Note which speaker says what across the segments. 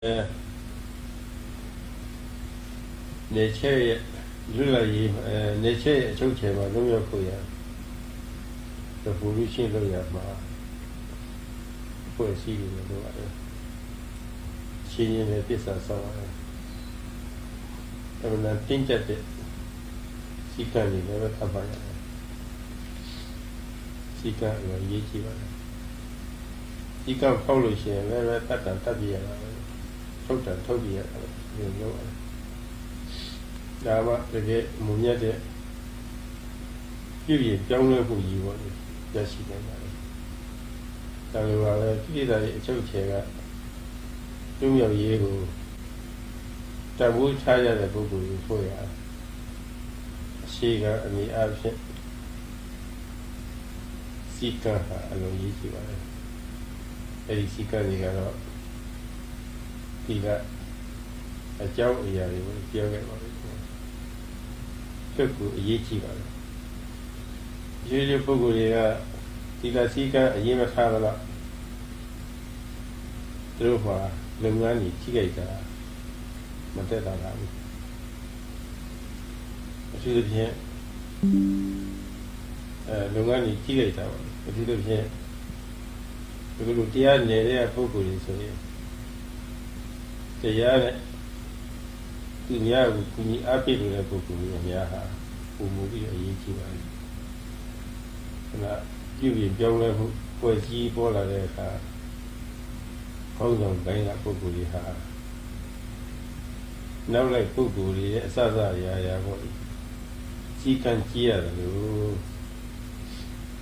Speaker 1: nature လွတ်လပ်ရေး nature ရဲ့အချုပ်ချယ်မှာလုံးရောက်ဖို့ရ revolution လုပ်ရမှာဖွဲ့စည်းလို့လုပ်ရတယ်ရှင်းရင်းနဲ့ပြဿနာဆောက်ရတယ်အဲ့ဒါတင်းကျပ်တဲ့စီကံတွေလည်းပဲထပ်ပါရတယ်စီကံအရေးကြီးပါတယ်စီကံဖောက်လို့ရှိရင်လည်းတတ်တာတတ်ပြရတာထုတ်တာထုတ်ပြရတာမျိုးလုပ်ရတယ်ဒါမှတကယ်မုံမြတ်တဲ့ပြည်ပြောင်းလဲမှုကြီးပေါ့လေရရှိနိုင်ပါတယ်ဒါလိုပါပဲပြည်သားရဲ့အချုပ်ချယ်ကလူမျိုးရေးကိုတန်ဖိုးချရတဲ့ပုဂ္ဂိုလ်ကိုဆိုရအရှိကအမိအဖြစ်စီကံဟာအလုံးကြီးရှိပါတယ်အဲဒီစီကံတွေကတော့ဒီကအကြောင်းအရာတွေကိုပြောခဲ့ပါလိမ့်မယ်တက်ကိုအရေးကြီးပါတယ်ရိုးရိုးပုဂ္ဂိုလ်တွေကဒီကစီကံအရေးမထားတော့သူတို့ကလုပ်ငန်းကြီးကြီးကြိုက်တာမတက်တာလားဘူးအထူးသဖြင့်လုပ်ငန်းကြီးကြီးကြိုက်တာပါအထူးသဖြင့်ဒီလိုတရားနေတဲ့ပုဂ္ဂိုလ်တွေဆိုရင်တရားနဲ့သူများကိုကူညီအားပေးနေတဲ့ပုဂ္ဂိုလ်တွေအများဟာပုံမှုပြီးအရေးကြီးပါတယ်ခဏပြုပြင်ပြောင်းလဲမှုပွဲကြီးပေါ်လာတဲ့အခါခေါင်းဆောင်တိုင်းကပုဂ္ဂိုလ်တွေဟာနောက်လိုက်ပုဂ္ဂိုလ်တွေရဲ့အစစရာရာပေါ့ကြီးကံကြီးရတယ်လို့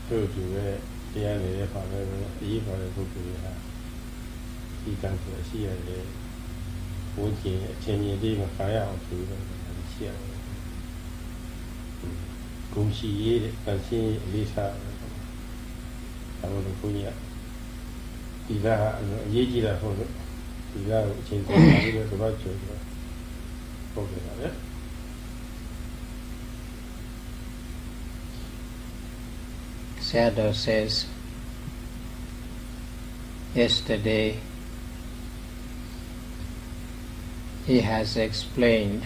Speaker 1: တို့သူရဲ့တရားနေတဲ့ပါပဲအရေးပါတဲ့ပုဂ္ဂိုလ်တွေဟာကြီးကံဆိုရှိရတယ်ဘုန်းကြီးအချင်းချင်းလေးမခါရအောင်ဆိုတော့ရှိရတယ်ဂုဏ်ရှိရေးတဲ့တန်ရှင်းအလေးထားတယ်ဒါမှမဟုတ်ဘုန်းကြီးဒီကအရေးကြီးတာဟုတ်လို့ဒီကိုအချင်းချင်းလေးတော့သဘောကျတယ်ဟုတ်တယ်ဗျာ
Speaker 2: Sayadaw says, yesterday he has explained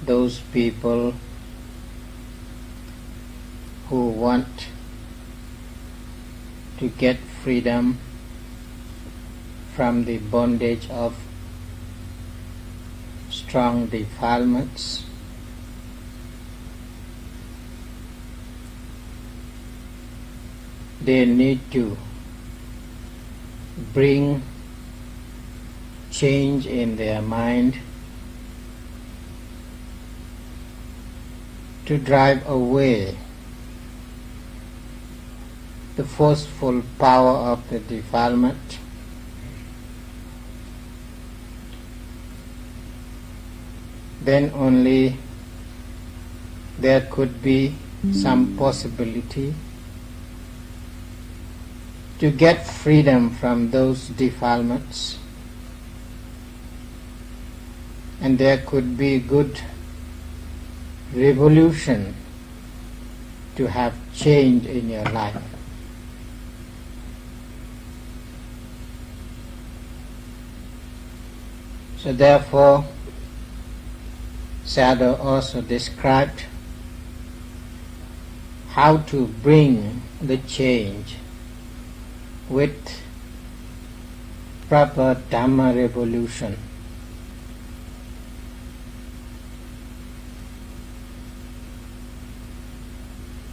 Speaker 2: those people who want to get freedom from the bondage of strong defilements. They need to bring change in their mind to drive away the forceful power of the defilement. Then only there could be some possibility to get freedom from those defilements, and there could be good revolution to have change in your life. So therefore, Sayadaw also described how to bring the change with proper Dhamma revolution.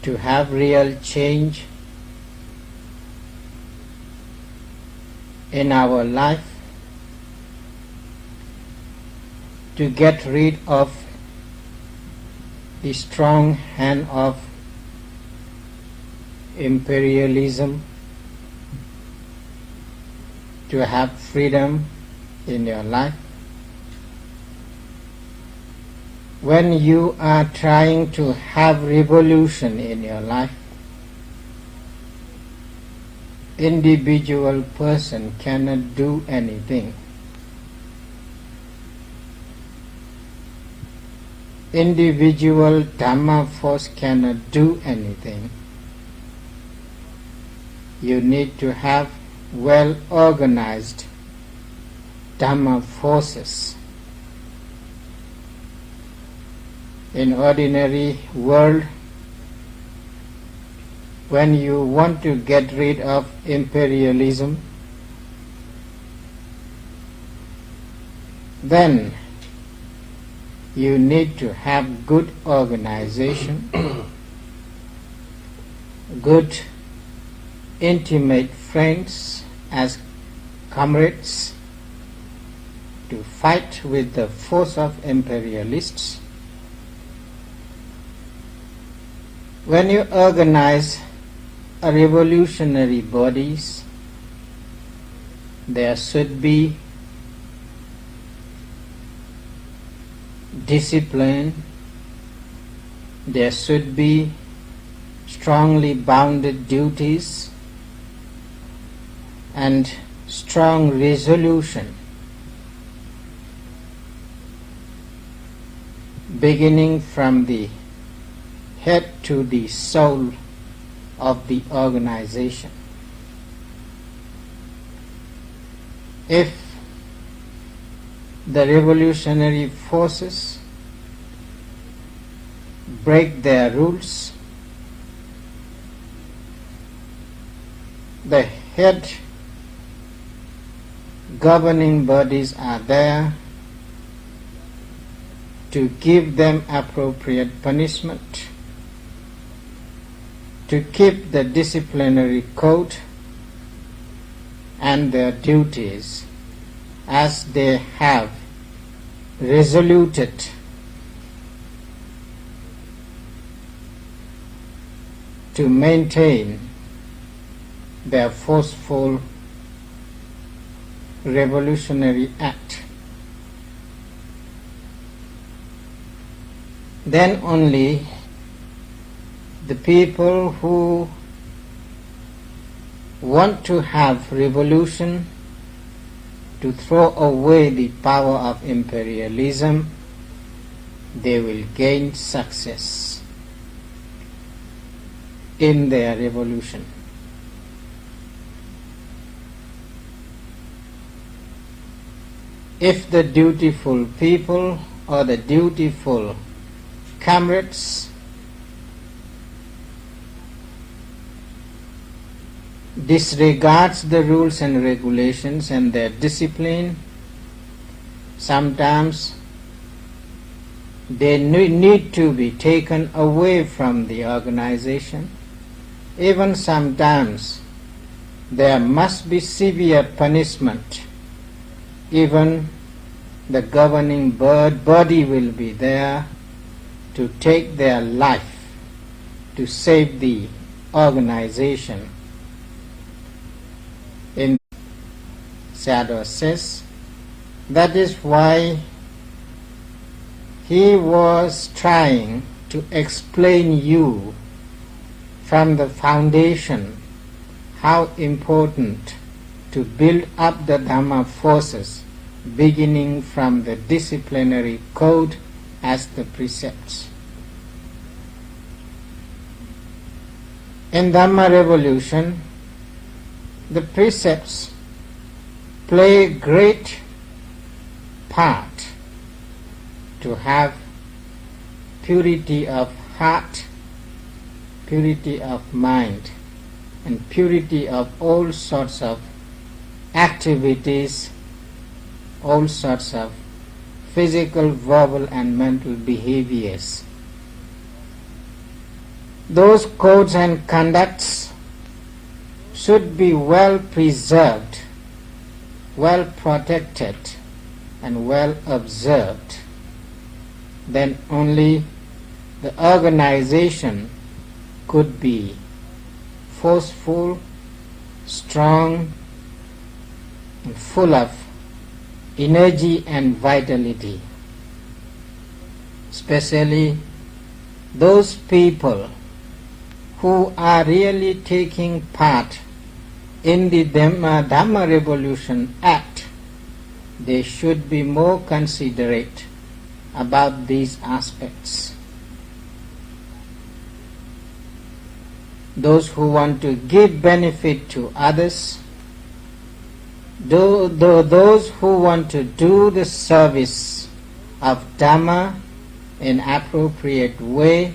Speaker 2: To have real change in our life, to get rid of the strong hand of imperialism, to have freedom in your life. When you are trying to have revolution in your life, individual person cannot do anything. Individual Dhamma force cannot do anything. You need to have well organized Dhamma forces. In ordinary world, when you want to get rid of imperialism, then you need to have good organization, good intimate friends as comrades to fight with the force of imperialists. When you organize a revolutionary bodies, there should be discipline, there should be strongly bounded duties and strong resolution, beginning from the head to the soul of the organization. If the revolutionary forces break their rules, the head governing bodies are there to give them appropriate punishment, to keep the disciplinary code and their duties as they have resoluted to maintain their forceful revolutionary act. Then only the people who want to have revolution, to throw away the power of imperialism, they will gain success in their revolution. If the dutiful people or the dutiful comrades disregards the rules and regulations and their discipline, sometimes they need to be taken away from the organization. Even sometimes there must be severe punishment. Even the governing body will be there to take their life to save the organization. In Sayadaw says, that is why he was trying to explain you from the foundation how important to build up the Dhamma forces, beginning from the disciplinary code as the precepts. In Dhamma revolution, the precepts play a great part to have purity of heart, purity of mind, and purity of all sorts of activities, all sorts of physical, verbal, and mental behaviors. Those codes and conducts should be well preserved, well protected, and well observed. Then only the organization could be forceful, strong, and full of energy and vitality. Especially those people who are really taking part in the Dhamma Revolution Act, they should be more considerate about these aspects. Those who want to give benefit to others those who want to do the service of Dhamma in appropriate way,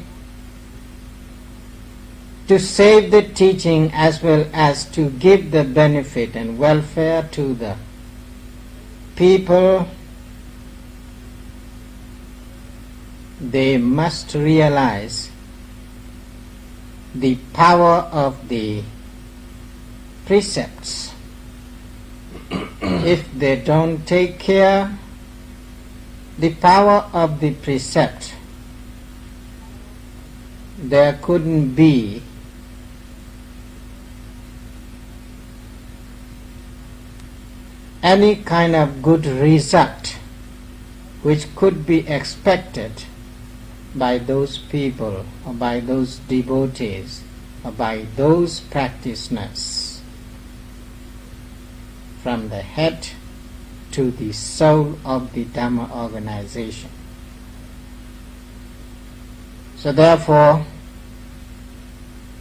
Speaker 2: to save the teaching as well as to give the benefit and welfare to the people, they must realize the power of the precepts. If they don't take care, the power of the precept, there couldn't be any kind of good result which could be expected by those people or by those devotees or by those practitioners, from the head to the soul of the Dhamma organization. So therefore,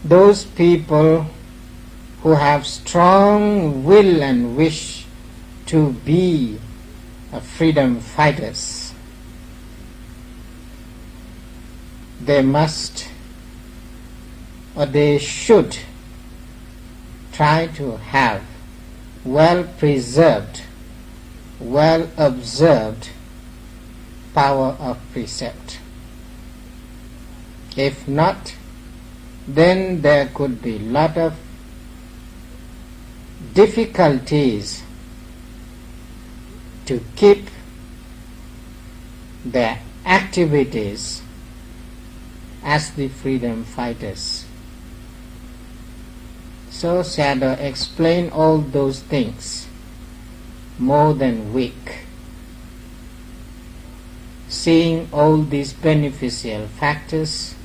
Speaker 2: those people who have strong will and wish to be freedom fighters, they must or they should try to have well-preserved, well-observed power of precept. If not, then there could be lot of difficulties to keep their activities as the freedom fighters. So Sayadaw explained all those things more than weak, seeing all these beneficial factors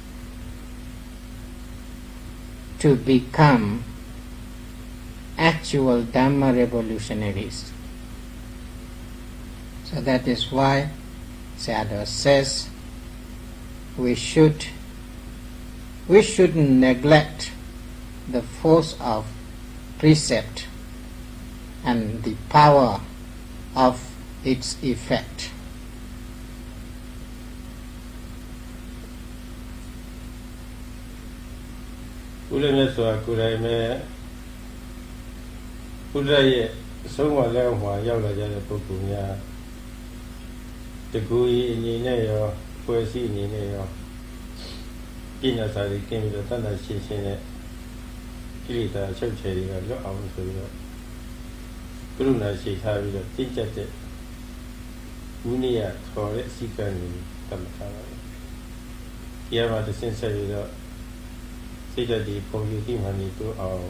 Speaker 2: to become actual Dhamma revolutionaries. So that is why Sayadaw says we shouldn't neglect the force of precept and the power of its effect.
Speaker 1: Buddha Meswa Kurai Buddha ye Soma Lamwa Yala Jala Pukunya the Gui in Neo, Poesy in Neo, Pina Sadi came to Tana Shin, Kilita, Church, look out for you. Bruna, she had a teacher, Unia, for it, Sikan, Tamatana. Yama the sincere. Say that the computing honey to our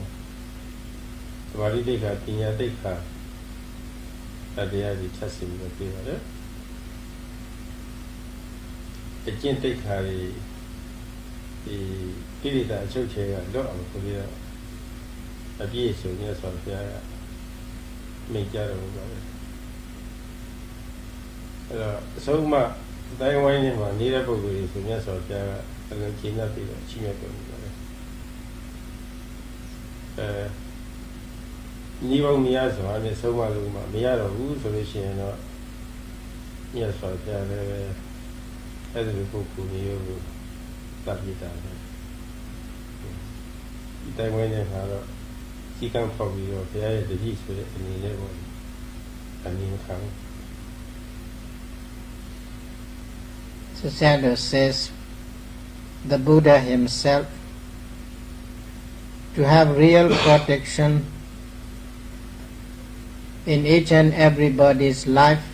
Speaker 1: validate Pinya Deka that they are the testing the people. The Jin take the Pilita Church and Dog of Korea. A beer so near Sophia make Yellow. So much, they went in one near Boguri, so near Sophia, and then China people, Chimia. Nivo Miyazo, and so Maluma, Miyaro, who's a vision, yes, for the other book who knew Tabita. Then when they had he can probably of the air the heat with it in the level and in come.
Speaker 2: So Sayadaw says the Buddha himself, to have real protection in each and everybody's life,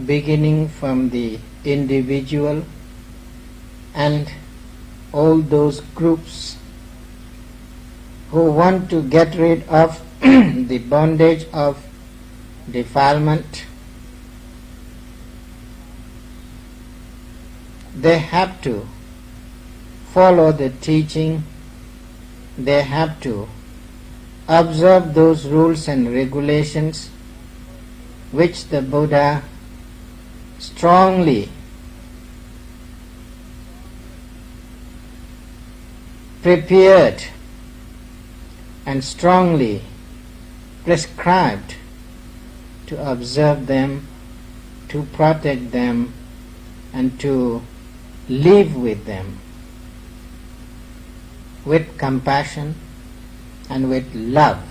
Speaker 2: beginning from the individual and all those groups who want to get rid of the bondage of defilement, they have to follow the teaching. They have to observe those rules and regulations which the Buddha strongly prepared and strongly prescribed to observe them, to protect them, and to live with them with compassion and with love.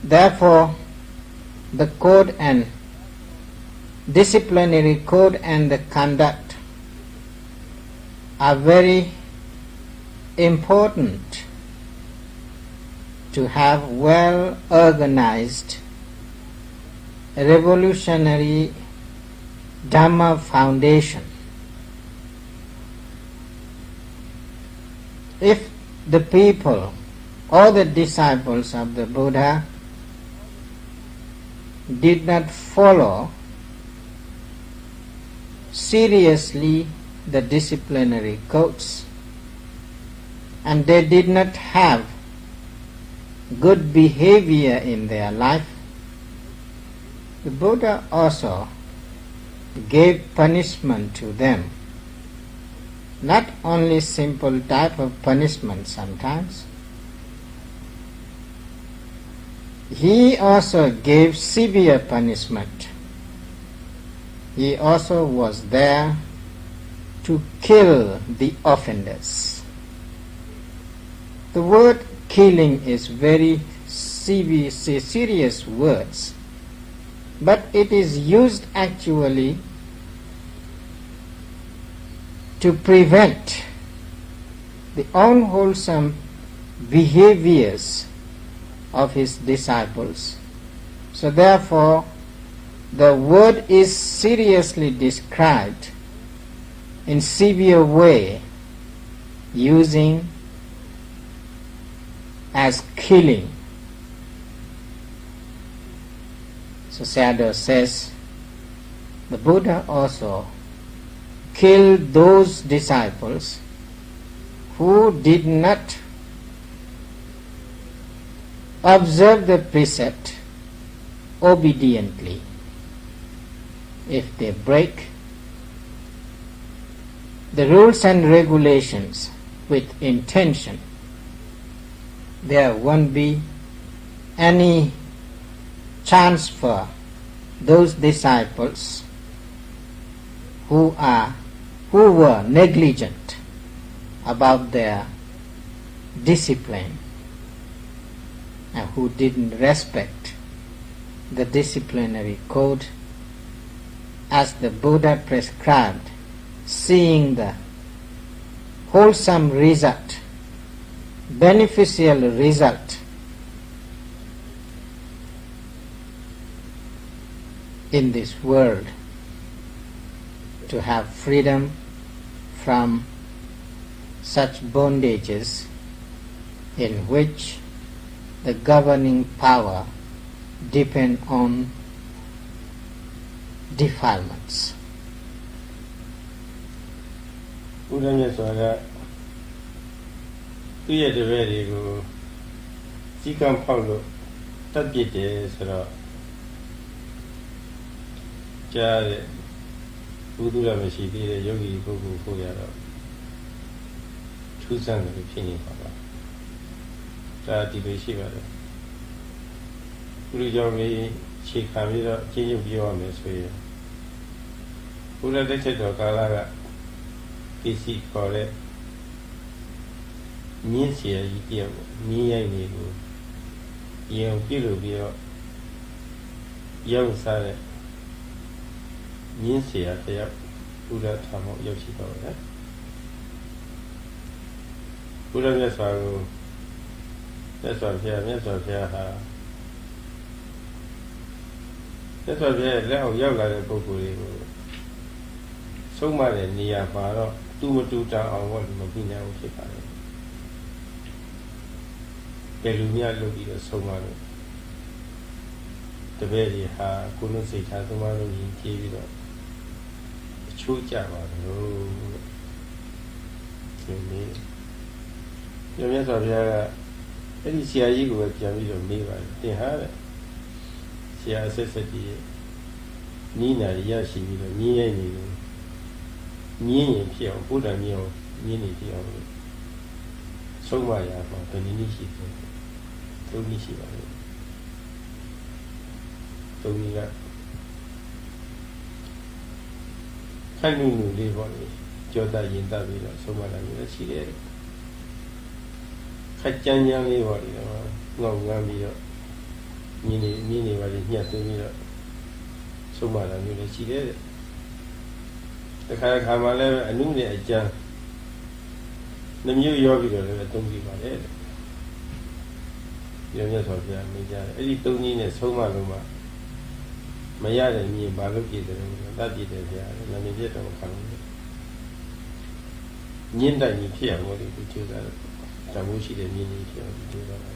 Speaker 2: Therefore, the code and disciplinary code and the conduct are very important to have well organized revolutionary Dhamma foundation. If the people or the disciples of the Buddha did not follow seriously the disciplinary codes, and they did not have good behavior in their life, the Buddha also gave punishment to them. Not only simple type of punishment sometimes, he also gave severe punishment. He also was there to kill the offenders. The word killing is very serious words, but it is used actually to prevent the unwholesome behaviors of his disciples. So therefore, the word is seriously described in severe way, using as killing. So Sayadaw says, the Buddha also killed those disciples who did not observe the precept obediently. If they break the rules and regulations with intention, there won't be any chance for those disciples who were negligent about their discipline and who didn't respect the disciplinary code as the Buddha prescribed, seeing the wholesome result, beneficial result in this world, to have freedom from such bondages in which the governing power depend on defilements.
Speaker 1: ဘုရားမြတ်စွာကသူ့ရဲ့တပည့်တွေကိုစီကံဖောက်လို့တတ်ပြစ်တယ်ဆိုတော့ကြားတဲ့ဘုသူရမရှိသေးတဲ့ယောဂီပုဂ္ဂိုလ်ကိုရတော့ထူးဆန်းတယ်ဖြစ်နေပါပါဒါဒီလိုရှိပါတယ်ဘုရားကြောင့်လေးခြေခံပြီးတော့အချင်းချင်းပြောရမယ်ဆိုရင်ဘုရားတက်ချက်တော်ကာလကကိစ္စခေါ်တဲ့မြင့်เสียကြီးတယောက်မြင်းရိုက်နေကိုရေအောင်ပြုလုပ်ပြီးတော့ရောက်စားတဲ့မြင်းเสียတယောက်ဘုရားထာမောရောက်ရှိတော့တယ်ဘုရားမြတ်စွာကိုမြတ်စွာဘုရားဟာမြတ်စွာဘုရားလက်အောင်ရောက်လာတဲ့ပုဂ္ဂိုလ်တွေကိုဆုံးမတဲ့နေရာမှာတော့တူမတူတန်အောင်လို့မပြနိုင်ဘူးဖြစ်ပါတယ်ဘယ်လိုများလုပ်ပြီးတော့ဆုံးမလို့တပည့်တွေဟာကိုယ်လုံးစိတ်ထားဆုံးမလို့ရင်ကြည့်ပြီးတော့အချိုးကြပါလို့ဒီနေ့မြတ်စွာဘုရားကအဲ့ဒီဆရာကြီးကိုပဲပြန်ပြီးတော့မေးပါတယ်သင်ဟာတဲ့ဆရာအဆက်ဆက်ကြီးနီးနာရရှိပြီးတော့ညင်းရိုက်နေလို့ညင်းရင်ဖြစ်အောင်ဘုရားညင်းအောင်ညင်းနေဖြစ်အောင် ဆုံးမရမှာဘယ်နည်းနည်းရှိတယ်သုံးနည်းရှိပါတယ်သုံးနည်းကခိုင်နုလေးပေါ့လေကြောတရင်တပြီးတော့ဆုံးမလာမျိုးလည်းရှိတယ်ခက်ကြမ်းကြမ်းလေးပေါ့လေတော့ငေါငမ်းပြီးတော့မြင်းနေပါလေညှက်သွင်းပြီးတော့ဆုံးမလာမျိုးလည်းရှိတယ်တခါခါမှလည်းအနုနဲ့အကျမ်းနှမျိုးရောပြီးတော့လည်းသုံးကြည့်ပါလေညညဆိုပြမိကြတယ်အဲ့ဒီသုံးနည်းနဲ့ဆုံးမလို့မှမရတဲ့မြင်ဘာလို့ပြည့်တယ်လို့တတ်ပြည့်တယ်ဗျာနာမည်ပြတော့ခံလို့ညင်းတိုင်ကြီးဖြစ်အောင်လို့ဒီကျိုးစားတမှုရှိတဲ့မြင်ကြီးဖြစ်အောင်ကျိုးစားတယ်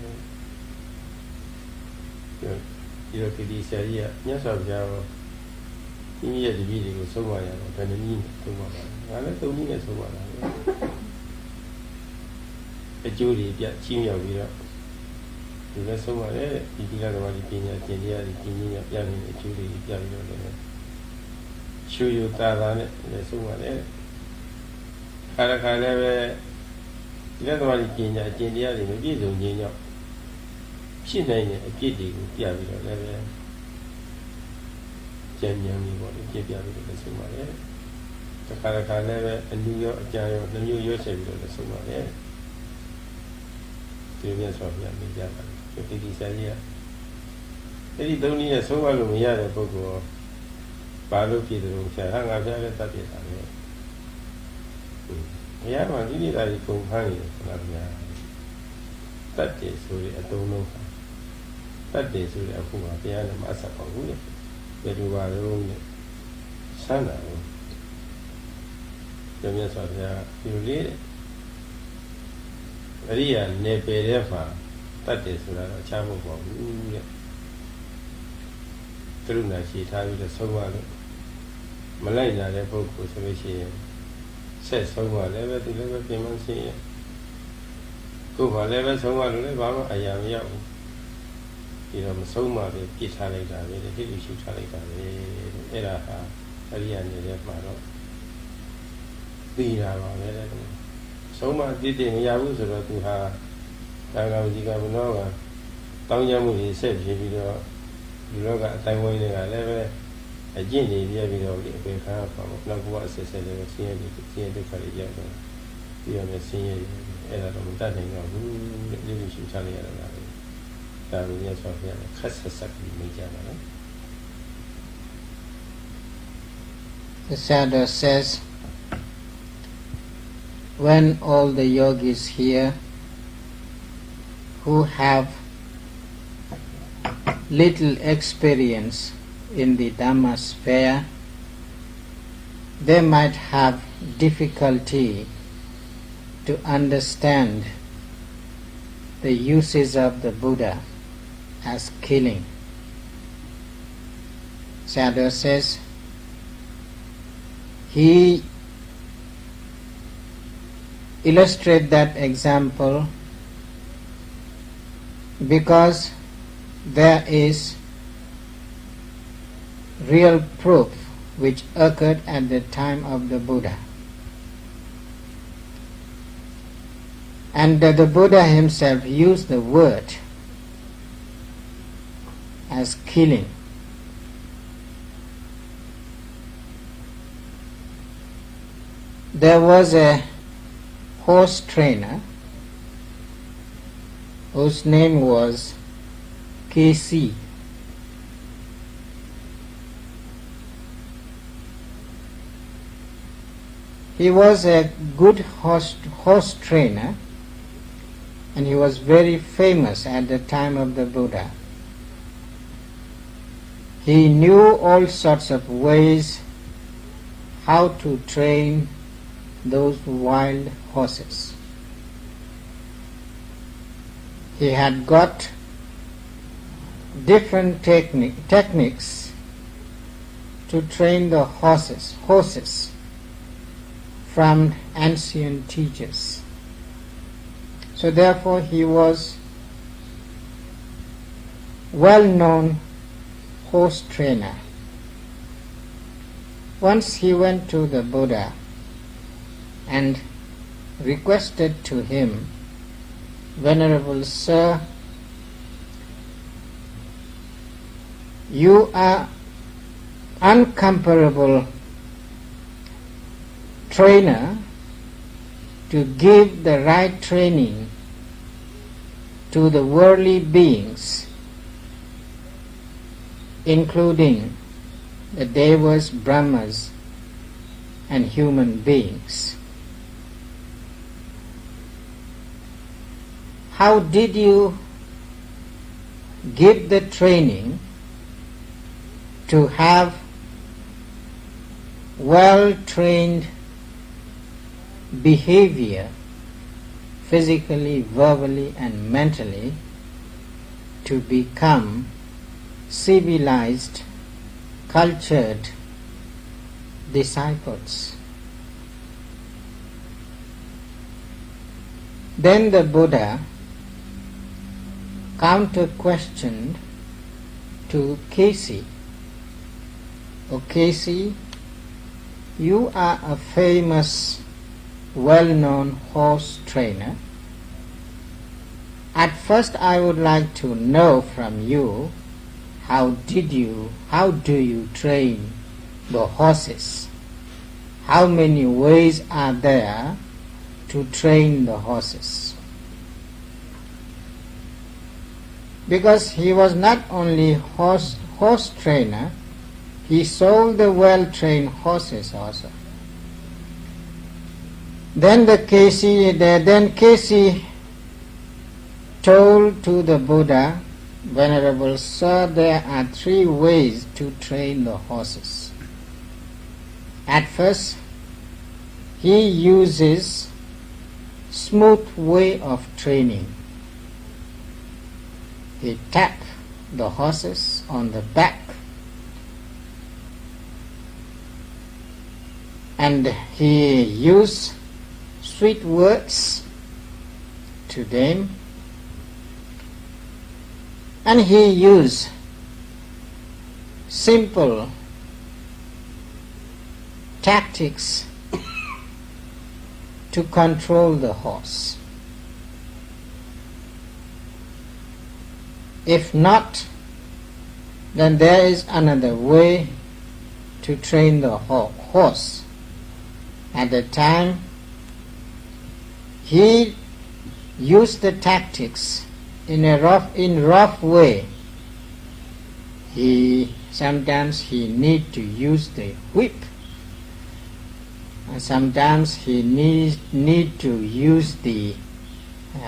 Speaker 1: ဒီလိုဒီဆရာကြီးကမြတ်စွာဘုရားရောဒီရဲ့ဒီပြည်တွေကိုဆုံးမရတော့ဘယ်နည်းဆုံးမပါလဲငါလည်းသုံးနည်းနဲ့ဆုံးမတာအကျိုးတွေပြချီးမြှောက်ပြီးတော့ဒီလည်းဆုံးပါတယ်ဒီတိလာတော်ဒီပညာကျင့်တရားဒီပညာပြနေတဲ့အကျိုးတွေပြပြီးတော့လည်းရှုရတာနဲ့လည်းဆုံးပါတယ်ခါခါလည်းပဲဒီလည်းတော်ဒီပညာကျင့်တရားတွေမပြည့်စုံခြင်းကြောင့်ဖြစ်နိုင်တဲ့အပြစ်တွေကိုပြပြီးတော့လည်းပဲကျန်ဉာဏ်မျိုးပေါ့လေပြပြပြီးတော့လည်းဆုံးပါတယ်ခါခါလည်းပဲအနည်းရောအကြံရောနှမျိုးရွေးချယ်ပြီးတော့လည်းဆုံးပါတယ်ဒီမြတ်စွာဘုရားမြင်ကြပါတယ်ဒီဆရာကြီးကအဲ့ဒီသုံးနည်းနဲ့ဆုံးမလို့မရတဲ့ပုဂ္ဂိုလ်ဘာလို့ဖြစ်တယ်လို့ဆရာကငါပြတဲ့တတ်ပြတာလေဘုရားကဒီနေ့ဒါကြီးပုံဖမ်းနေတယ်ခဏဗျာတတ်တယ်ဆိုရင်အတုံးလုံးတတ်တယ်ဆိုရင်အခုကဘုရားလည်းမအဆက်ပါဘူးလေဘယ်လိုပါလို့လဲဆန်းတာလို့ဒီမြတ်စွာဘုရားဒီလိုလေးအရိယာနေပယ်တဲ့မှာတတ်တယ်ဆိုတာတော့အခြားမဟုတ်ပါဘူးတဲ့ကရုဏာရှိထားပြီးတော့ဆုံးမလို့မလိုက်လာတဲ့ပုဂ္ဂိုလ်ဆိုလို့ရှိရင်ဆက်ဆုံးမလည်းပဲဒီလိုပဲပြင်မရှင်းရကိုယ်ကလည်းပဲဆုံးမလို့လည်းဘာမှအရာမရောက်ဘူးဒီတော့မဆုံးမပဲပြစ်ထားလိုက်တာပဲဟိတုရှုထားလိုက်တာပဲအဲ့ဒါဟာအရိယာနေတဲ့မှာတော့ပြီးတာပါပဲတဲ့ဆုံးမတည်တည်မရဘူးဆိုတော့သူဟာဒါကောင်ကြီးကဘနောကတောင်းကြမှုတွေဆက်ဖြစ်ပြီးတော့ဒီလောကအတိုင်းဝိုင်းတွေကလည်းပဲအကျင့်တွေပြပြီးတော့ဒီအပေခါပါပေါ့နောက်ဘဝအဆက်ဆက်လည်းဆင်းရဲဒုက္ခတွေရောက်တော့ပြီးရမယ်ဆင်းရဲအဲ့ဒါတော့မတတ်နိုင်တော့ဘူးတဲ့ဒီလိုရှင်းချလိုက်ရတာပဲဒါလိုရဆိုပြရတယ်ခက်ဆက်ဆက်ပြီးနေကြပါလား
Speaker 2: The Sadhu says, when all the yogis here who have little experience in the Dhamma sphere, they might have difficulty to understand the uses of the Buddha as killing. Sadhu says, he illustrates that example because there is real proof which occurred at the time of the Buddha. And the Buddha himself used the word as killing. There was a horse trainer whose name was K.C. He was a good horse trainer, and he was very famous at the time of the Buddha. He knew all sorts of ways how to train those wild horses. He had got different techniques to train the horses from ancient teachers. So therefore he was well-known horse trainer. Once he went to the Buddha and requested to him Venerable Sir, you are incomparable trainer to give the right training to the worldly beings, including the devas, brahmas, and human beings. How did you give the training to have well-trained behavior, physically, verbally, and mentally, to become civilized, cultured disciples? Then the Buddha counter-questioned to Casey. "O Casey, you are a famous, well-known horse trainer. At first I would like to know from you, how do you train the horses? How many ways are there to train the horses?" Because he was not only horse trainer, he sold the well-trained horses also. Then Casey told to the Buddha, "Venerable Sir, there are 3 ways to train the horses. At first, he uses smooth way of training. He taps the horses on the back and he uses sweet words to them, and he uses simple tactics to control the horse. If not, then there is another way to train the horse. At the time, he used the tactics in a rough way. Sometimes he need to use the whip. And sometimes he need to use the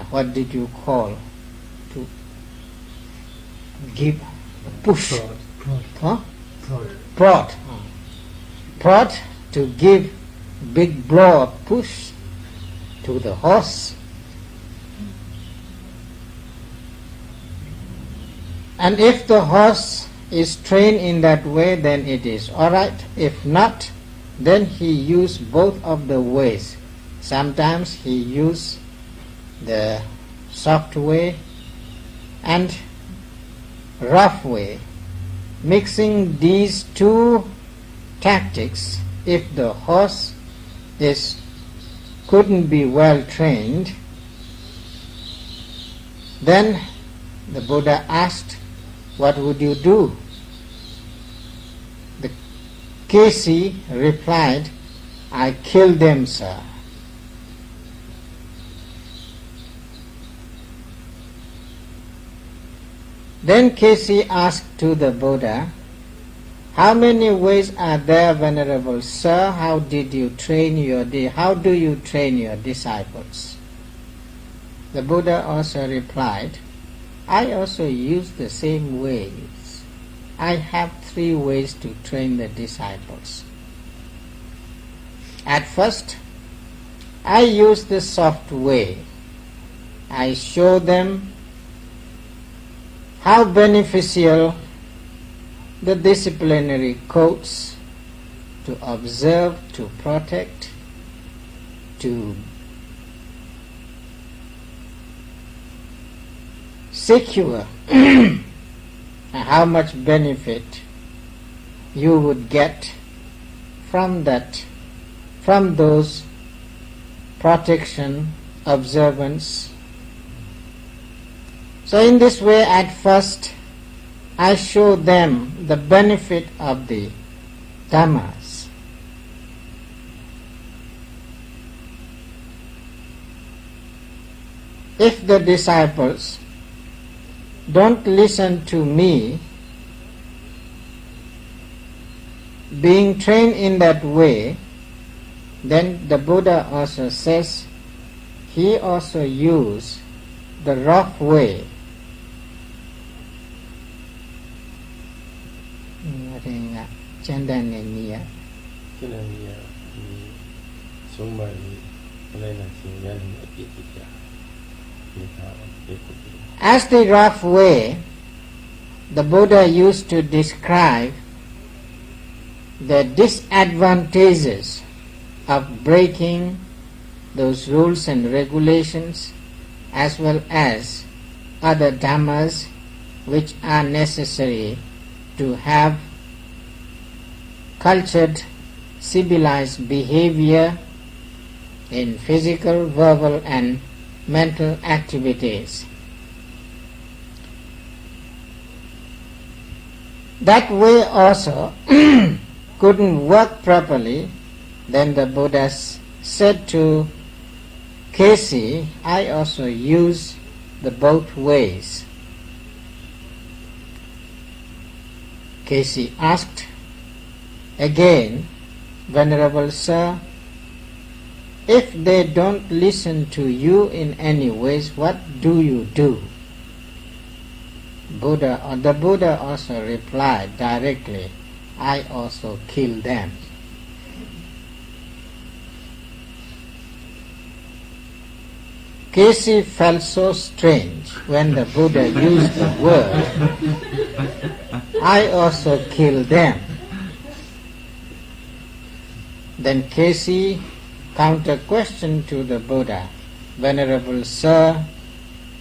Speaker 2: what did you call to give push? Prod to give big broad push to the horse. And if the horse is trained in that way, then it is all right. If not, then he use both of the ways. Sometimes he use the soft way and rough way. Mixing these 2 tactics, if the horse couldn't be well trained, then the Buddha asked, "What would you do?" The Casey replied, "I kill them, sir." Then Casey asked to the Buddha, "How many ways are there, Venerable Sir? How do you train your disciples?" The Buddha also replied, "I also use the same ways. I have 3 ways to train the disciples. At first, I use the soft way. I show them how beneficial the disciplinary codes to observe, to protect, to secure, how much benefit you would get from those protection, observance, So in this way, at first, I show them the benefit of the Dhammas. If the disciples don't listen to me, being trained in that way, then the Buddha also says he also used the rough way. As the rough way, the Buddha used to describe the disadvantages of breaking those rules and regulations, as well as other dhammas which are necessary to have cultured, civilized behavior in physical, verbal and mental activities. That way also couldn't work properly. Then the Buddha said to Kesi, I also use the both ways. Kesi asked again, Venerable Sir, if they don't listen to you in any ways, what do you do? The Buddha also replied directly, I also kill them. Kesi felt so strange when the Buddha used the word, I also kill them. Then Kesi counter-questioned to the Buddha, Venerable Sir,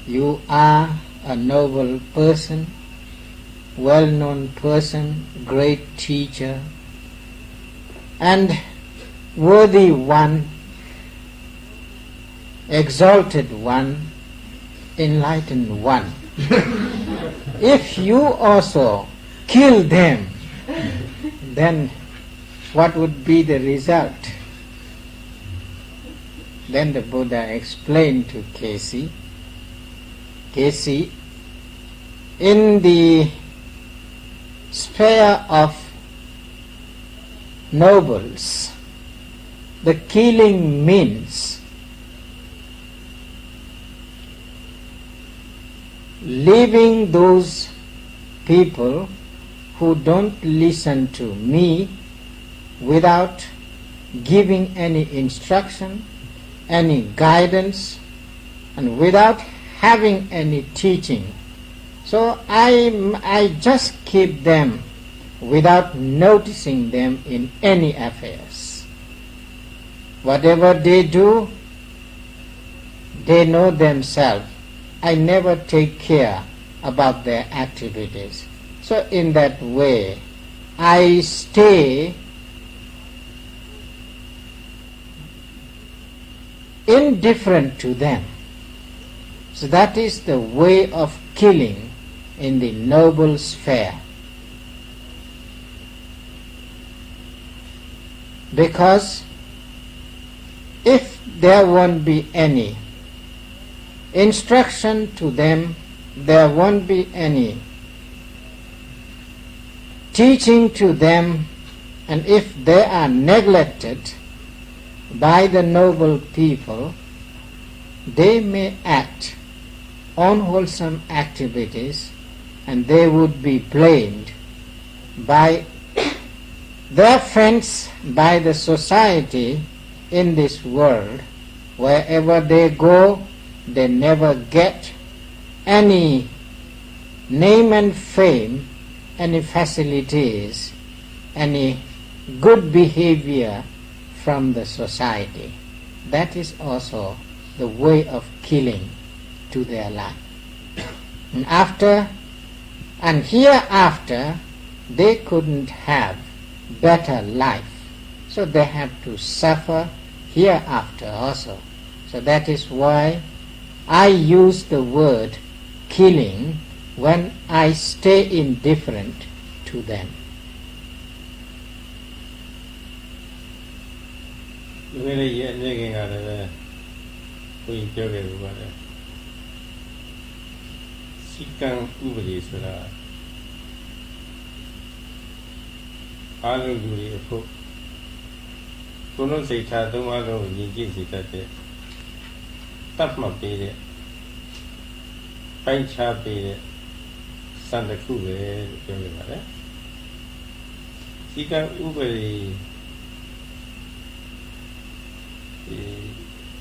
Speaker 2: you are a noble person, well-known person, great teacher, and worthy one, exalted one, enlightened one. If you also kill them, then what would be the result? Then the Buddha explained to Kesi, in the sphere of nobles, the killing means leaving those people who don't listen to me without giving any instruction, any guidance, and without having any teaching. So I just keep them without noticing them in any affairs. Whatever they do, they know themselves. I never take care about their activities. So in that way, I stay indifferent to them. So that is the way of killing in the noble sphere. Because if there won't be any instruction to them, there won't be any teaching to them, and if they are neglected by the noble people, they may act unwholesome activities, and they would be blamed by their friends, by the society in this world. Wherever they go, they never get any name and fame, any facilities, any good behavior from the society. That is also the way of killing to their life. And hereafter, they couldn't have better life. So they have to suffer hereafter also. So that is why I use the word killing when I stay indifferent to them.
Speaker 1: ဒီနေ့လေးရဲ့အနေခင်ကလည်းပဲဘုရားပြောခဲ့ဘူးပါတယ်စီကံဥပဒေဆိုတာအားလုံးလူတွေအဖို့ကိုယ်လုံးစိတ်ထားသုံးအားလုံးကိုယဉ်ကျေးစေတတ်တဲ့တတ်မှတ်ပေးတဲ့ပိုင်းခြားပေးတဲ့စံတစ်ခုပဲလို့ပြောခဲ့ပါတယ်စီကံဥပဒေ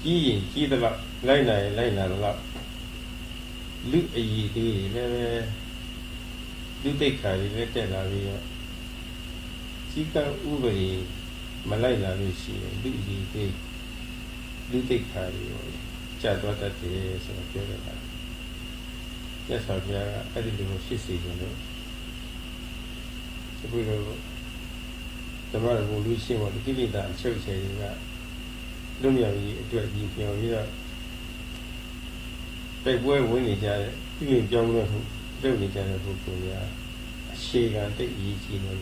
Speaker 1: ကြီးရင်ကြီးသလောက်လိုက်လာရင်လိုက်လာတော့လူအည်တွေလည်းပဲလူတိတ်ခါတွေလည်းတက်လာပြီးတော့စီကံဥပဒေမလိုက်လာလို့ရှိရင်လူအည်တွေလူတိတ်ခါတွေကြာသွားတတ်တယ်ဆိုတော့ပြောရတာရသော်ပြားကအဲ့ဒီလိုဖြစ်စေကြလို့ဒီလိုဓမ္မရဘုလူရှင်းပေါ်ကိလေသာအချုပ်ချယ်တွေကလွတ်မြောက်ရေးအတွက်ကြီးပြောပြီးတော့တိုက်ပွဲဝင်နေကြတဲ့ပြည်ပြောင်းလဲမှုလုပ်နေကြတဲ့ပုဂ္ဂိုလ်များအခြေခံတိတ်အရေးကြီးလို့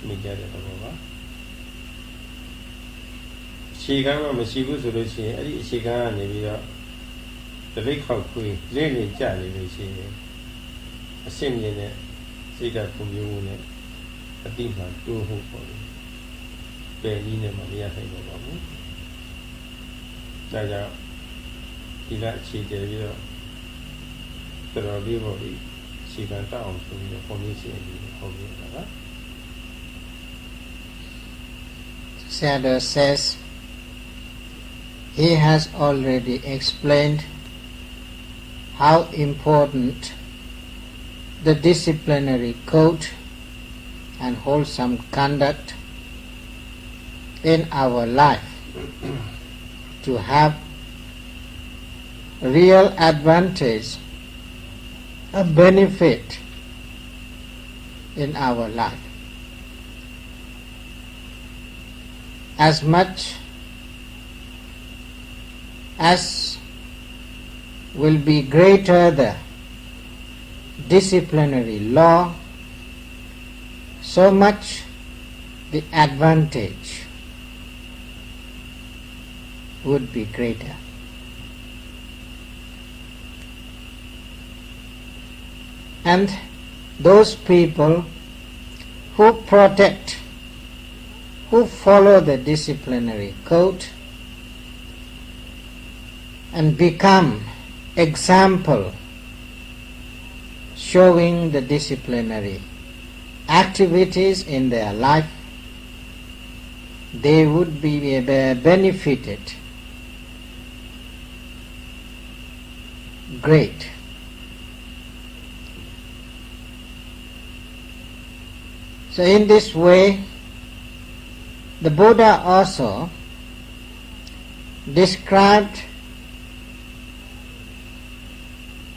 Speaker 1: နေကြတဲ့ဘောပါအခြေခံမှမရှိဘူးဆိုလို့ရှိရင်အဲ့ဒီအခြေခံကနေပြီးတော့တလိပ်ခောက်ခွေးလင်းနေကြနေလို့ရှိရင်အရှင်းမြင်တဲ့စိတ်ဓာတ်ပုံမျိုးနဲ့အတိမှတိုးဖို့ပေါ့လေပယ်နည်းနဲ့မရနိုင်တော့ပါဘူးဒါကြောင့်ဒီကအခြေတည်ပြီးတော့တော်လေးပေါ့လေအခြေခံတောက်အောင်ဆိုပြီးတော့ပုံလေးစီပြီးဟောပြတာပါ
Speaker 2: Sayadaw says he has already explained how important the disciplinary code and wholesome conduct in our life to have real advantage, a benefit in our life. As much as will be greater the disciplinary law, so much the advantage would be greater. And those people who protect, who follow the disciplinary code and become example showing the disciplinary activities in their life, they would be benefited great. So in this way, the Buddha also described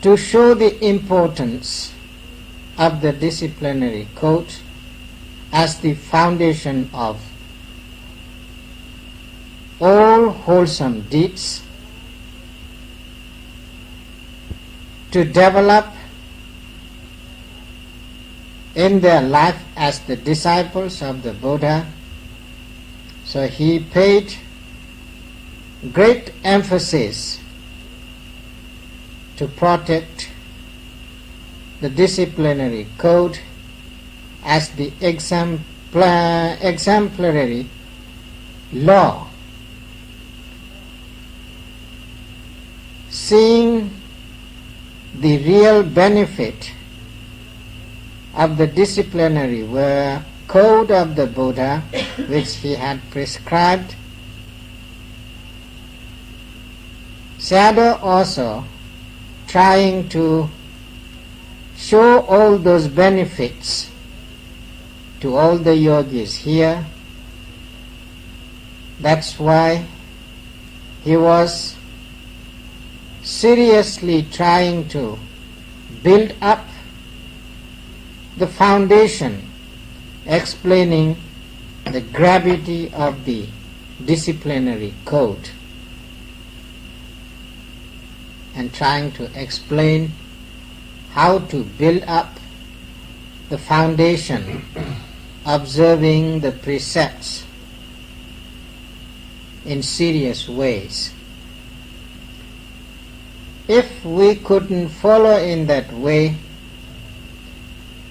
Speaker 2: to show the importance of the disciplinary code as the foundation of all wholesome deeds, to develop in their life as the disciples of the Buddha. So he paid great emphasis to protect the disciplinary code as the exemplary law, seeing the real benefit of the disciplinary code of the Buddha, which he had prescribed. Sayadaw also trying to show all those benefits to all the yogis here. That's why he was seriously trying to build up the foundation, explaining the gravity of the disciplinary code. and trying to explain how to build up the foundation, observing the precepts in serious ways. If we couldn't follow in that way,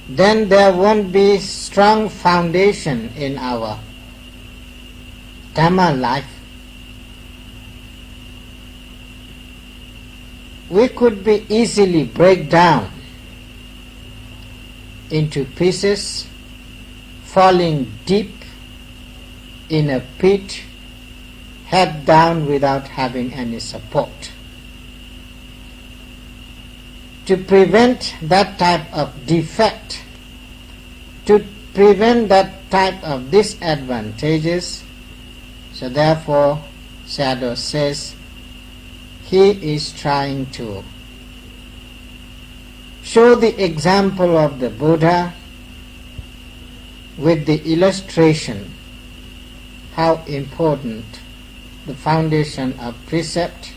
Speaker 2: then there won't be strong foundation in our Dhamma life. We could be easily break down into pieces, falling deep in a pit, head down without having any support. To prevent that type of defect, to prevent that type of disadvantages, so therefore Sayadaw says he is trying to show the example of the Buddha with the illustration how important the foundation of precept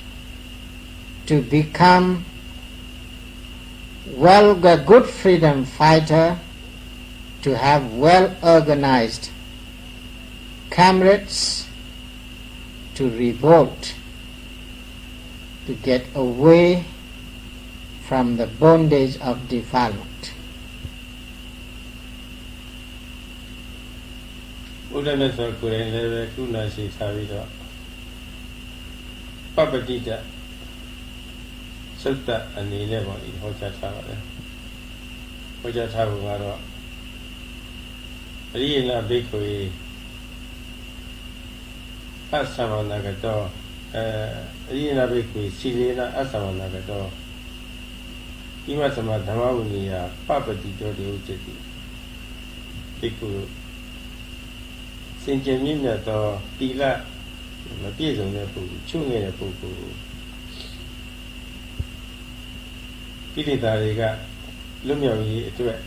Speaker 2: to become a good freedom fighter, to have well organized comrades to revolt, to get away from the bondage of defilement.
Speaker 1: Buddha ne so ko yin le be kuna shi tha pi do Papadita Sutta ani ne ba I ho cha tha ba le. Ho cha tha bu ga do Ariyana bhikkhu asamanagato Ariyana bhikkhu silena asamanagato Imasama dhammavuniya papadito de ujjati bhikkhu Sincheမြတ်သောတိလမပြည့်စုံတဲ့ပုဂ္ဂိုလ်ချုပ်ငယ်တဲ့ပုဂ္ဂိုလ်ကိလေသာတွေကလွတ်မြောက်ရေးအတွက်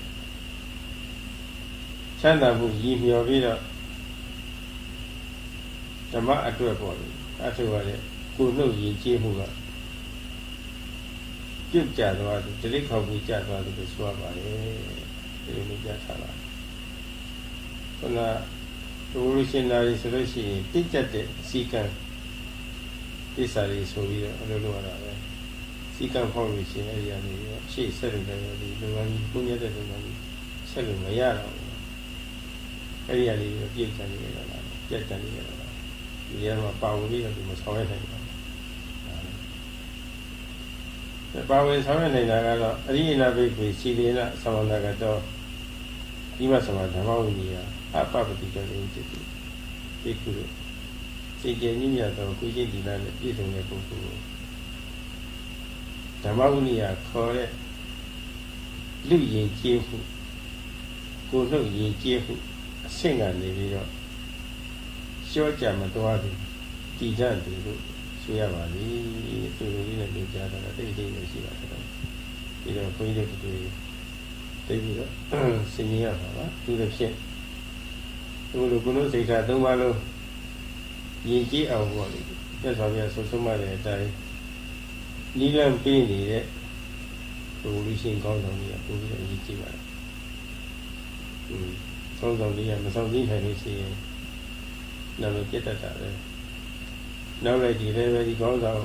Speaker 1: ချမ်းသာမှုရည်မျှော်ပြီးတော့ဓမ္မအတွက်ပေါ်တယ်အဲဆိုရတဲ့ကိုယ်နှုတ်ရည်ကြည်မှုကပြုတ်ကျသွားတယ်ဒလိခေါက်မှုကျသွားတယ်လို့ဆိုရပါတယ်ဒီလိုမျိုးကြားထားပါတယ်ခုနRevolutionary solution တိကျတဲ့စီကံကိစ္စတွေဆိုပြီးတော့အလုပ်လုပ်ရတာပဲစီကံဖောက်လို့ရှိရင်အဲဒီကနေရှေ့ဆက်လို့လည်းဒီလူငန်းကြီးကိုမြတ်တဲ့လူငန်းကြီးဆက်လို့မရတော့ဘူးအဲဒီကနေပြည့်ချန်နေရတာပြည့်ချန်နေရတာဒီထဲမှာပါဝင်ပြီးတော့ဒီမဆောင်ရနိုင်ဘူးပါဝင်ဆောင်ရနိုင်တာကတော့အရိယနာဘိက္ခုစီလေနသမန္တကတော့ဒီမှာသမဓမ္မဝိနည်းApapatita ujjati bhikkhu Sincheမြတ်သောကုသိုလ်ဒီလနဲ့ပြည့်စုံတဲ့ပုဂ္ဂိုလ်ကိုဓမ္မဝိနည်းခေါ်တဲ့လူယဉ်ကျေးမှုကိုယ်နှုတ်ယဉ်ကျေးမှုအဆင့်ကနေပြီးတော့ရှော့ကြမသွားဘူးတည်ကြတယ်လို့ဆိုရပါလိမ့်သူတို့လေးနဲ့ပြောကြတာတိတ်တိတ်နဲ့ရှိပါတယ်ဒီတော့ဘုန်းကြီးတို့တွေတိတ်ပြီးတော့ဆင်ញရပါပါသူတို့ဖြစ်ဒီလိုကုလို့စိတ်ဓာတ်၃ပါးလုံးရည်ကြည်အောင်ပေါ့လေမြတ်စွာဘုရားဆုံးဆုံးမတဲ့အတိုင်းနိလန့်ပေးနေတဲ့ဘုလူရှင်ကောင်းဆောင်ကြီးကပို့ပြီးတော့ရည်ကြည်ပါတယ်ဆောင်းဆောင်ကြီးကမဆောင်ကြည့်နိုင်လို့ရှိရင်နာမည်ပြတ်တတ်တာပဲနောက်လိုက်ဒီလည်းပဲဒီကောင်းဆောင်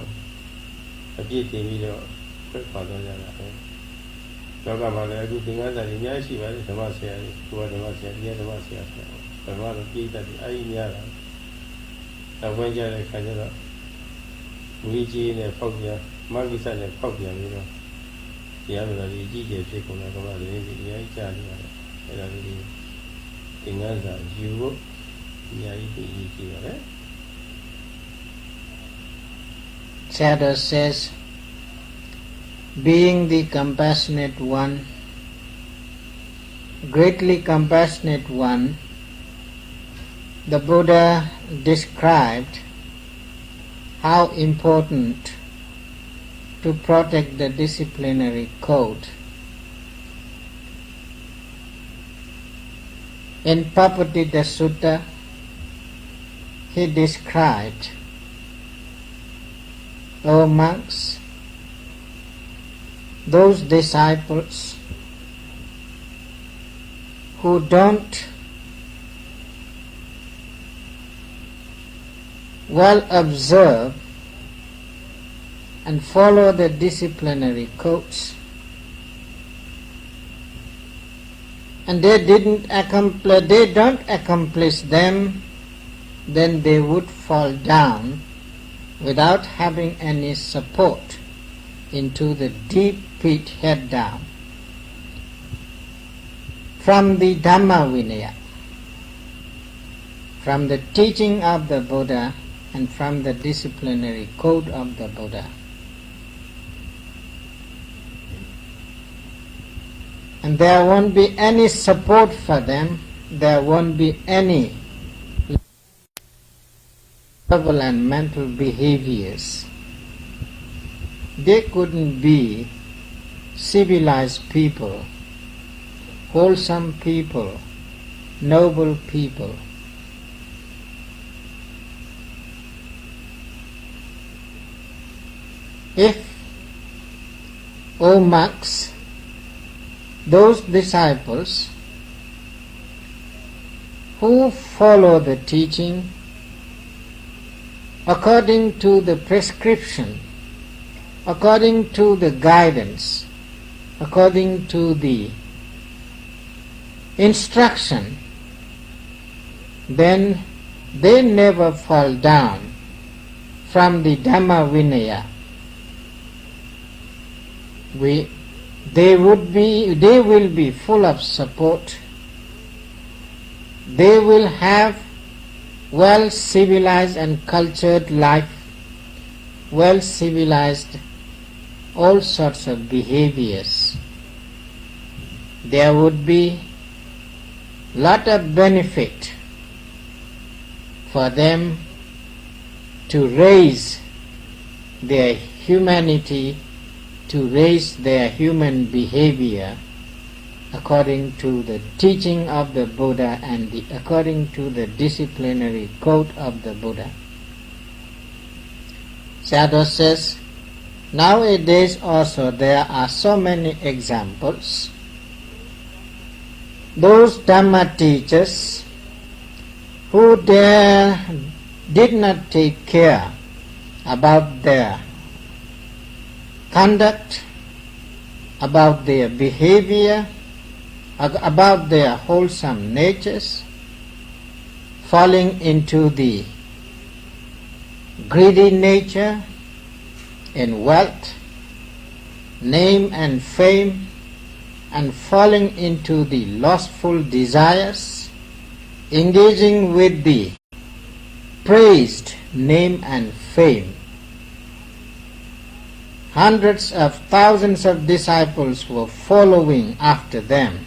Speaker 1: အပြည့်တင်ပြီးတော့ဖွင့်ပါတော့ကြတာပဲလောကမှာလည်းအခုသင်္ကန်းစာတွေအများကြီးရှိပါတယ်ဓမ္မဆရာကြီးကိုယ်ကဓမ္မဆရာကြီးဓမ္မဆရာဆိုတော့ဘာလို့ပြည်တတ်တယ်အဲ့ဒီများတာတော့ဝင်ကြတဲ့ခါကျတော့မူကြီးနဲ့ဖောက်ပြန်မဂ္ဂိစနဲ့ဖောက်ပြန်ပြီးတော့တရားတော်ကြီးကြီးကျယ်ဖြစ်ကုန်တဲ့ကမ္ဘာလေးကြီးအများကြီးကြားနေရတယ်အဲ့ဒါလေးသင်္ကန်းစာယူဖို့အများကြီးသိကြည့်ရတယ်
Speaker 2: Sayadaw says, being the compassionate one, greatly compassionate one, the Buddha described how important to protect the disciplinary code. In Papatita Sutta, he described, O monks, those disciples who don't well observe and follow the disciplinary codes, and they don't accomplish them, then they would fall down without having any support into the deep pit head down from the Dhamma Vinaya, from the teaching of the Buddha and from the disciplinary code of the Buddha. And there won't be any support for them, there won't be any verbal and mental behaviors. They couldn't be civilized people, wholesome people, noble people. If, O monks, those disciples who follow the teaching according to the prescription, according to the guidance, according to the instruction, then they never fall down from the Dhamma Vinaya. They will be full of support. They will have well civilized and cultured life, well civilized all sorts of behaviors. There would be lot of benefit for them to raise their humanity, to raise their human behavior according to the teaching of the Buddha and according to the disciplinary code of the Buddha. Sayadaw says, nowadays also there are so many examples. Those Dhamma teachers who did not take care about their conduct, about their behavior, about their wholesome natures, falling into the greedy nature in wealth, name and fame, and falling into the lustful desires, engaging with the praised name and fame. Hundreds of thousands of disciples were following after them,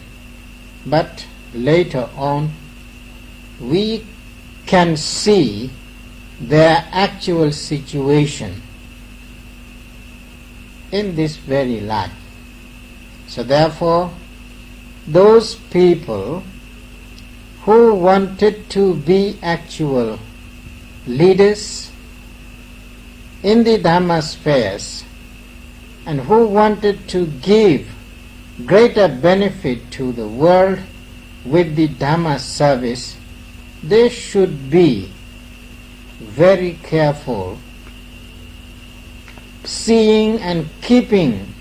Speaker 2: but later on we can see their actual situation in this very life. So therefore, those people who wanted to be actual leaders in the Dhamma spheres and who wanted to give greater benefit to the world with the Dhamma service, they should be very careful, seeing and keeping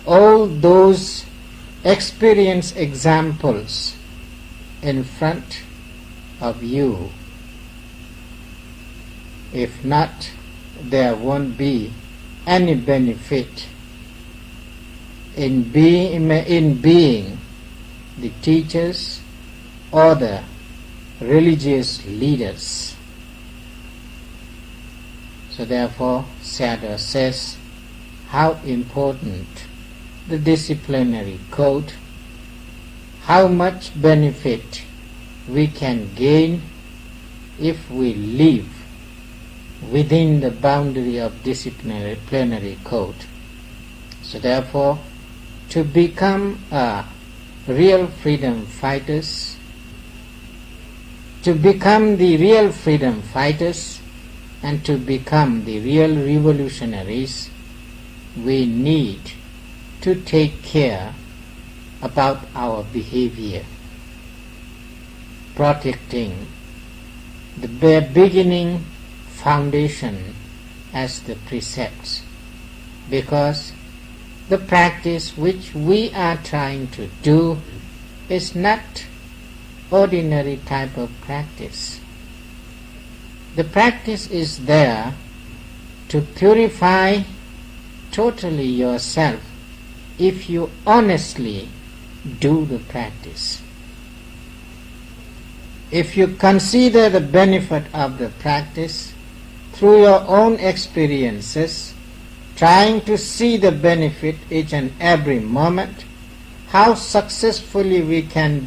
Speaker 2: all those experience examples in front of you. If not, there won't be any benefit in being the teachers or the religious leaders. So therefore, Sayadaw says how important the disciplinary code, how much benefit we can gain if we live within the boundary of disciplinary code. So therefore, to become a real freedom fighters, to become the real freedom fighters and to become the real revolutionaries, we need to take care about our behavior, protecting the beginning foundation as the precepts, because the practice which we are trying to do is not ordinary type of practice. The practice is there to purify totally yourself if you honestly do the practice. If you consider the benefit of the practice through your own experiences, trying to see the benefit each and every moment, how successfully we can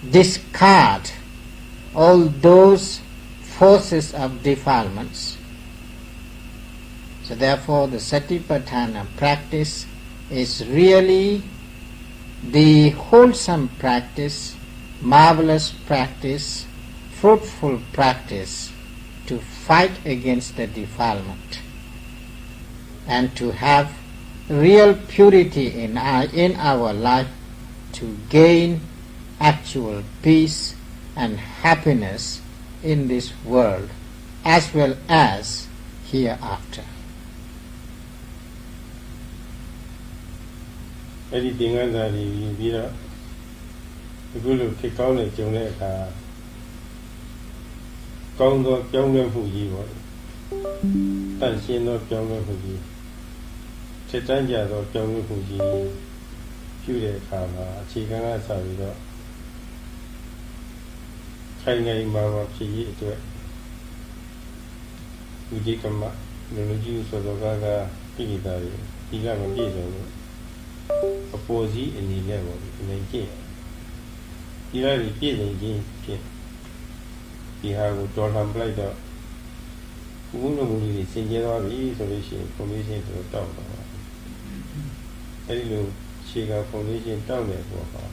Speaker 2: discard all those forces of defilements. So therefore the Satipatthana practice is really the wholesome practice, marvelous practice, fruitful practice to fight against the defilement and to have real purity in our life, to gain actual peace and happiness in this world as well as hereafter.
Speaker 1: အဲ့ဒီသင်္ကန်းစာတွေယူပြီးတော့အခုလိုဖြစ်ကောင်းတဲ့ကြုံတဲ့အခါကောင်းသောကြောင်းလဲမှုကြီးပေါ့တန့်ရှင်းသောကြောင်းလဲမှုကြီးစစ်တမ်းကြသောကြောင်းလဲမှုကြီးပြုတဲ့အခါမှာအခြေခံကစပြီးတော့ခိုင်ငိုင်မာမာဖြစ်ရေးအတွက်ဥဒိကမလူလူကြီးဆိုတော့ကကိလေသာတွေဒီကမပြည့်စုံလို့အပေါ်စီးအနေနဲ့ပေါ့နေကြည့်ဒီလိုက်ပြည့်စုံခြင်းဖြစ်ဒီဟာကိုတော်လှန်ပလိုက်တော့ဘုံလုံးမူကြီးစင်ကြဲသွားပြီဆိုလို့ရှိရင် foundation တို့တောက်တော့အဲဒီလိုခြေက foundation တောက်နေပေါ့ပါ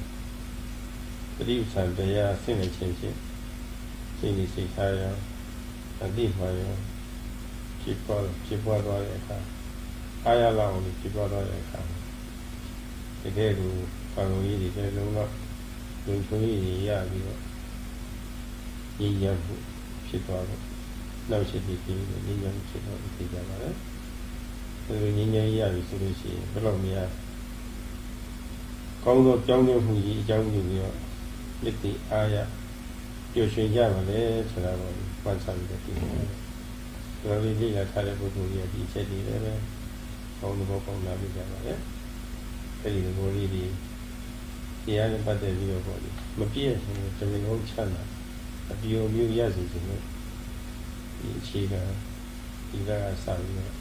Speaker 1: ပရိစ္ဆန်တရားဆင့်နေခြင်းဖြင့်စိတ်နဲ့စိတ်ထားရအတိမှရောဖြစ်ပေါ်သွားတဲ့အခါအားရလောက်ကိုဖြစ်ပေါ်သွားတဲ့အခါတကယ်ကိုဘာလို့ကြီးတွေလုံးတော့လုံချုံကြီးရပြီးတော့ရည်ရဖို့ဖြစ်သွားတော့နောက်ရှိပြီးပြီးရည်ရမှုဖြစ်တော့သိကြပါလေအဲဒီရည်ရရပြီဆိုလို့ရှိရင်ဘယ်လိုများကောင်းသောကြောင်းတဲ့မှုကြီးအကြောင်းပြုပြီးတော့လက်တည်အားရပျော်ရွှင်ကြပါလေဆိုတာကိုပတ်စားပြီးတော့ဒီလိုလေးလေးလာထားတဲ့ပုဂ္ဂိုလ်ကြီးဒီချက်တွေလည်းပဲကောင်းသောကောင်းလာပြီးကြပါလေအဲဒီလိုလေးဒီတရားနဲ့ပတ်သက်ပြီးတော့ပေါ့လေမပြည့်စုံတဲ့တမင်လုံးချမ်းသာအပြိုမျိုးရစီခြင်းနဲ့ဒီအခြေခံဒီကစာပြီးတော့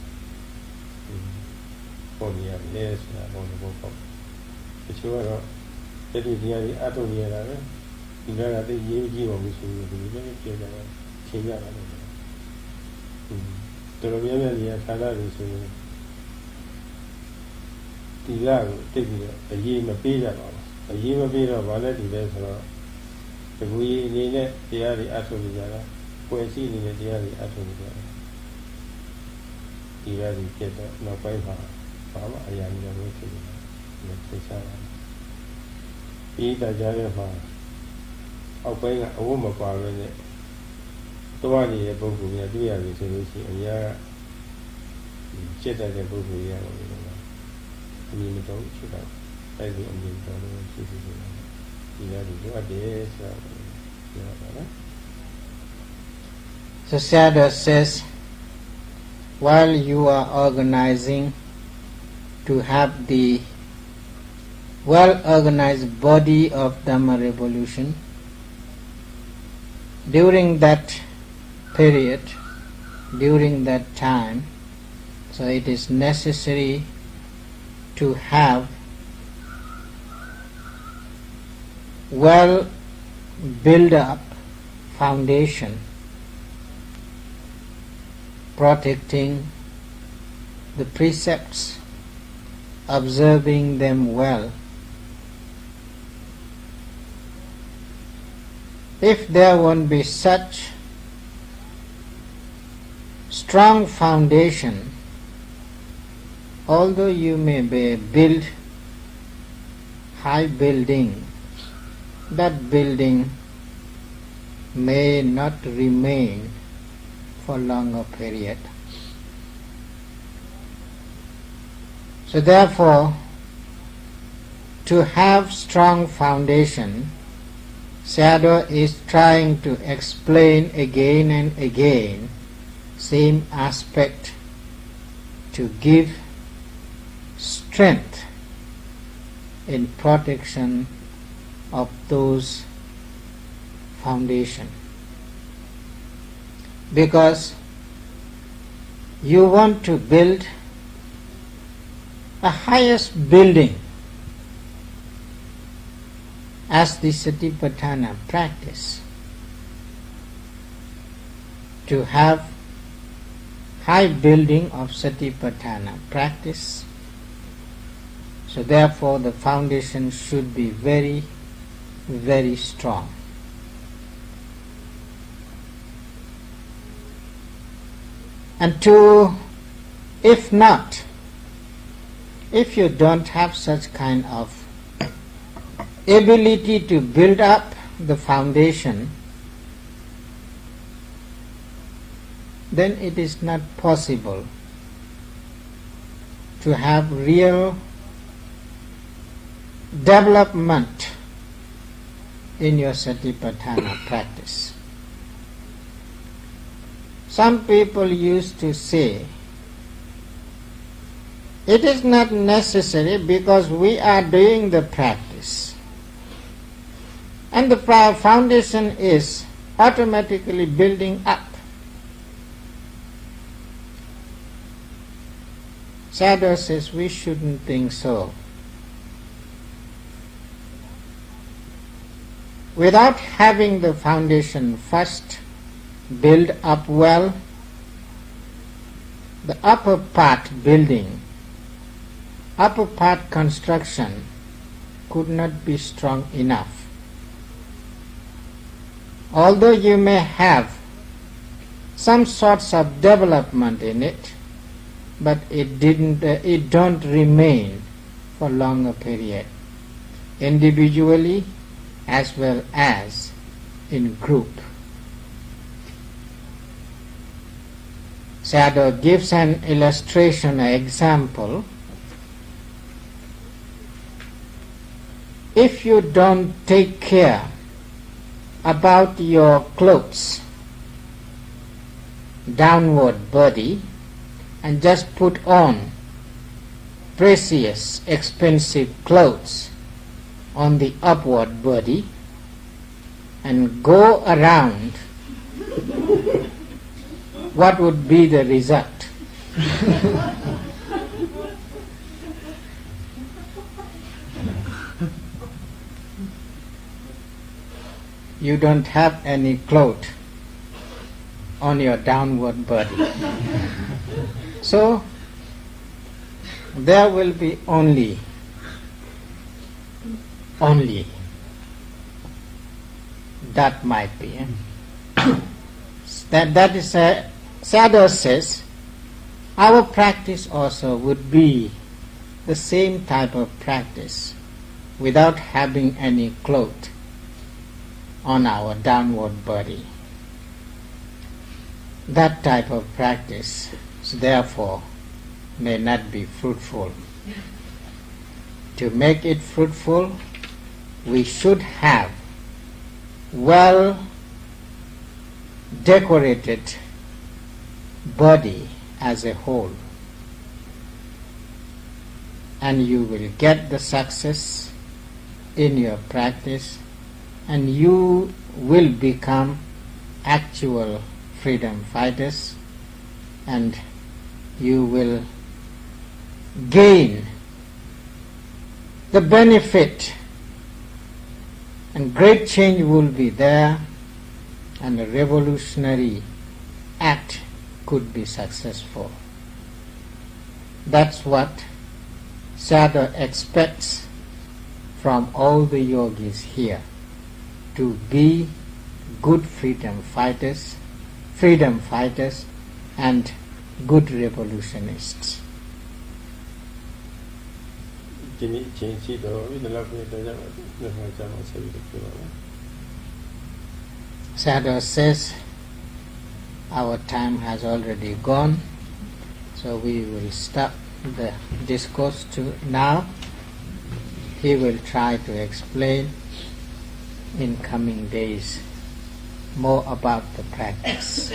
Speaker 1: ပေါ်နေရတယ်ဆိုတာဘောဘောပေါ့တချို့ကတော့ဒီတရားကြီးအထုံရတာပဲဒီကတိတ်ရေးကြည့်ပါလို့ဆိုလို့ဒီလည်းပြောကြတယ်ချိန်ကြတာလို့တော်တော်များများနေရာဌာနတွေဆိုရင်ဒီလာကိုတိတ်ပြီးတော့အရေးမပေးကြပါဘူးအရေးမပေးတော့ဘာလဲဒီလဲဆိုတော့ဒီကူကြီးအနေနဲ့တရားတွေအထုနေကြတာပွဲစည်းနေတဲ့တရားတွေအထုနေကြတာဒီရည်ပြတ်တော့နောက်ပိုင်းမှာဘာမှအရာမျိုးမဖြစ်ဘူးသိချတာပြီးတကြတဲ့မှာအောက်ပိုင်းကအဝတ်မပါဘဲနဲ့တွားနေတဲ့ပုဂ္ဂိုလ်များတွေ့ရပြီဆိုလို့ရှိရင်အများကจิตတဲ့ပုဂ္ဂိုလ်ရတော့အမြင်မတော်ဖြစ်တော့အဲ့ဒီအမြင်တော်လို့ဖြစ်ဖြစ်နေတာဒီရည်လိုအပ်တယ်ဆိုတော့ပြောတာနော်
Speaker 2: So Sayadaw says, while you are organizing to have the well-organized body of Dhamma revolution, during that period, during that time, so it is necessary to have well built up foundation protecting the precepts, observing them well. If there won't be such strong foundation, although you may build high building, that building may not remain for longer period. So therefore, to have strong foundation, Sayadaw is trying to explain again and again same aspect to give strength in protection of those foundation. Because you want to build a highest building as the Satipatthana practice, to have high building of Satipatthana practice. So therefore the foundation should be very, very strong. And if you don't have such kind of ability to build up the foundation, then it is not possible to have real development in your Satipatthana practice. Some people used to say, it is not necessary because we are doing the practice, and the foundation is automatically building up. Sayadaw says we shouldn't think so. Without having the foundation first build up well, the upper part building, upper part construction could not be strong enough. Although you may have some sorts of development in it, but it don't remain for longer period, individually as well as in group. Sayadaw gives an illustration, an example. If you don't take care about your clothes, downward body, and just put on precious, expensive clothes on the upward body and go around, what would be the result? You don't have any cloth on your downward body. So there will be only that might be. That is Sayadaw says our practice also would be the same type of practice without having any cloth on our downward body. That type of practice, therefore, may not be fruitful. To make it fruitful, we should have well decorated body as a whole, and you will get the success in your practice, and you will become actual freedom fighters, and you will gain the benefit, and great change will be there, and a revolutionary act could be successful. That's what Sayadaw expects from all the yogis here, to be good freedom fighters and good revolutionists.
Speaker 1: ဒီနေ့အချိန်ရှိတော့ဒီလောက်ပဲတရားကြပါလက်ခံကြမှာဆက်ပြီးပြောပါမယ်
Speaker 2: Sayadaw says our time has already gone, so we will stop the discourse to now. He will try to explain in coming days more about the practice.